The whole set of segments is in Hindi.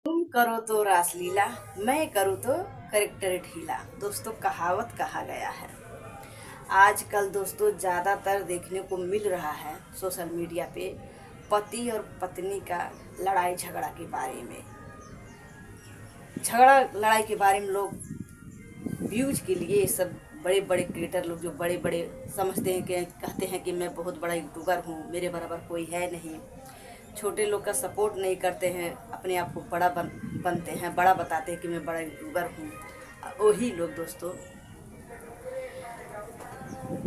तुम करो तो रासलीला, मैं करूँ तो करेक्टर ढीला। दोस्तों, कहावत कहा गया है। आजकल दोस्तों ज़्यादातर देखने को मिल रहा है सोशल मीडिया पे पति और पत्नी का लड़ाई झगड़ा के बारे में। झगड़ा लड़ाई के बारे में लोग व्यूज के लिए सब बड़े बड़े क्रिएटर लोग जो बड़े बड़े समझते हैं कि कहते हैं कि मैं बहुत बड़ा यूट्यूबर हूँ, मेरे बराबर कोई है नहीं। छोटे लोग का सपोर्ट नहीं करते हैं, अपने आप को बड़ा बनते हैं, बड़ा बताते हैं कि मैं बड़ा यूट्यूबर हूँ। वही लोग दोस्तों,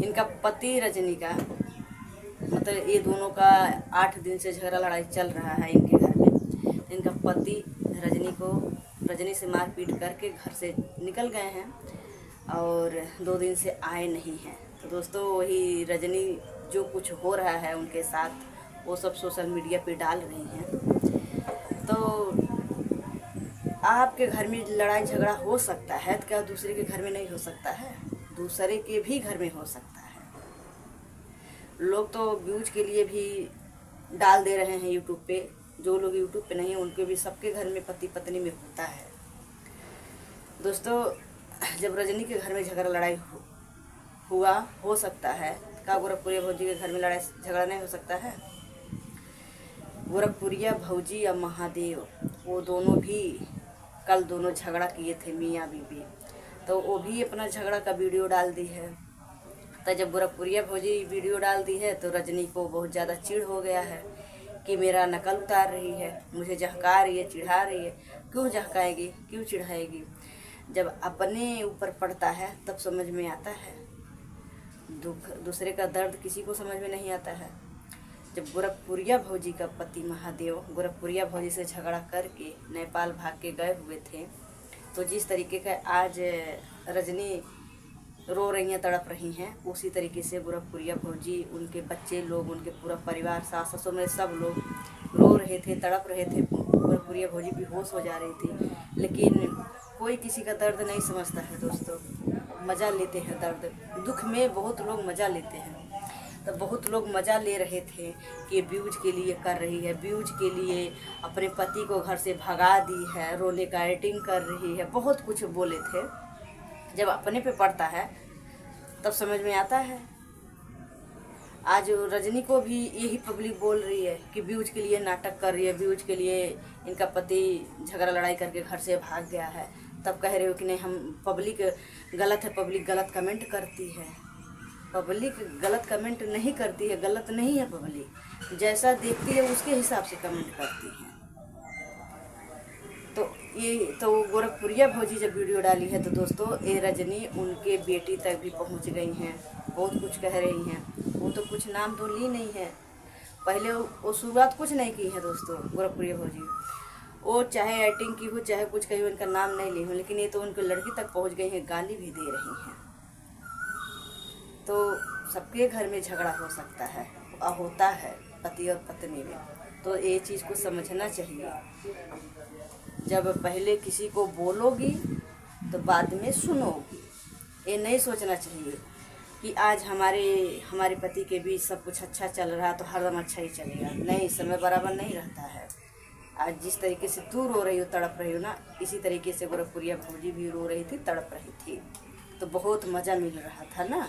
इनका पति रजनी का मतलब ये दोनों का 8 दिन से झगड़ा लड़ाई चल रहा है इनके घर में। इनका पति रजनी से मारपीट करके घर से निकल गए हैं और 2 दिन से आए नहीं हैं। तो दोस्तों, वही रजनी जो कुछ हो रहा है उनके साथ वो सब सोशल मीडिया पे डाल रही हैं। तो आपके घर में लड़ाई झगड़ा हो सकता है तो क्या दूसरे के घर में नहीं हो सकता है? दूसरे के भी घर में हो सकता है। लोग तो व्यूज के लिए भी डाल दे रहे हैं यूट्यूब पे। जो लोग यूट्यूब पे नहीं हैं उनके भी सबके घर में पति पत्नी में होता है। दोस्तों, जब रजनी के घर में झगड़ा लड़ाई हुआ हो सकता है, क्या गोरखपुरिया भौजी के घर में लड़ाई झगड़ा नहीं हो सकता है? गोरखपुरिया भौजी और महादेव वो दोनों भी कल दोनों झगड़ा किए थे, मियाँ बीबी। तो वो भी अपना झगड़ा का वीडियो डाल दी है। तो जब गोरखपुरिया भौजी वीडियो डाल दी है तो रजनी को बहुत ज़्यादा चिढ़ हो गया है कि मेरा नकल उतार रही है, मुझे झहका रही है, चिढ़ा रही है। क्यों झहकाएगी, क्यों चिढ़ाएगी? जब अपने ऊपर पड़ता है तब समझ में आता है। दुख दूसरे का दर्द किसी को समझ में नहीं आता है। जब गोरखपुरिया भौजी का पति महादेव गोरखपुरिया भौजी से झगड़ा करके नेपाल भाग के गए हुए थे, तो जिस तरीके का आज रजनी रो रही हैं, तड़प रही हैं, उसी तरीके से गोरखपुरिया भौजी, उनके बच्चे लोग, उनके पूरा परिवार, सास ससुर में सब लोग रो रहे थे, तड़प रहे थे। गोरखपुरिया भौजी बेहोश हो जा रही थी, लेकिन कोई किसी का दर्द नहीं समझता है दोस्तों। मज़ा लेते हैं दर्द दुख में, बहुत लोग मज़ा लेते हैं। तो बहुत लोग मज़ा ले रहे थे कि व्यूज के लिए कर रही है, व्यूज के लिए अपने पति को घर से भगा दी है, रोने का एक्टिंग कर रही है, बहुत कुछ बोले थे। जब अपने पे पड़ता है तब समझ में आता है। आज रजनी को भी यही पब्लिक बोल रही है कि व्यूज के लिए नाटक कर रही है, व्यूज के लिए इनका पति झगड़ा लड़ाई करके घर से भाग गया है। तब कह रहे हो कि नहीं, हम पब्लिक गलत है, पब्लिक गलत कमेंट करती है। पब्लिक गलत कमेंट नहीं करती है, गलत नहीं है। पब्लिक जैसा देखती है उसके हिसाब से कमेंट करती है। तो गोरखपुरिया भौजी जब वीडियो डाली है तो दोस्तों, ये रजनी उनके बेटी तक भी पहुंच गई हैं, बहुत कुछ कह रही हैं। वो तो कुछ नाम तो ली नहीं है, पहले वो शुरुआत कुछ नहीं की है दोस्तों। गोरखपुरिया भौजी वो चाहे एक्टिंग की हो, चाहे कुछ कही हो, उनका नाम नहीं ली हो, लेकिन ये तो उनकी लड़की तक पहुँच गई हैं, गाली भी दे रही हैं। तो सबके घर में झगड़ा हो सकता है, होता है पति और पत्नी में। तो ये चीज़ को समझना चाहिए। जब पहले किसी को बोलोगी तो बाद में सुनोगी। ये नहीं सोचना चाहिए कि आज हमारे पति के बीच सब कुछ अच्छा चल रहा तो हरदम अच्छा ही चलेगा। नहीं, समय बराबर नहीं रहता है। आज जिस तरीके से तू रो रही हो, तड़प रही हो ना, इसी तरीके से गोरखपुरिया भौजी भी रो रही थी, तड़प रही थी। तो बहुत मज़ा मिल रहा था ना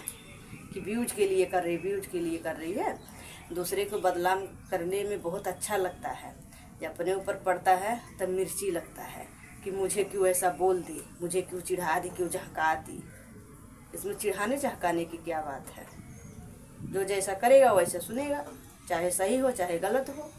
कि व्यूज के लिए कर रही, व्यूज के लिए कर रही है। दूसरे को बदनाम करने में बहुत अच्छा लगता है। जब अपने ऊपर पड़ता है तब मिर्ची लगता है कि मुझे क्यों ऐसा बोल दी, मुझे क्यों चिढ़ा दी, क्यों झहका दी। इसमें चिढ़ाने झहकाने की क्या बात है? जो जैसा करेगा वैसा सुनेगा, चाहे सही हो चाहे गलत हो।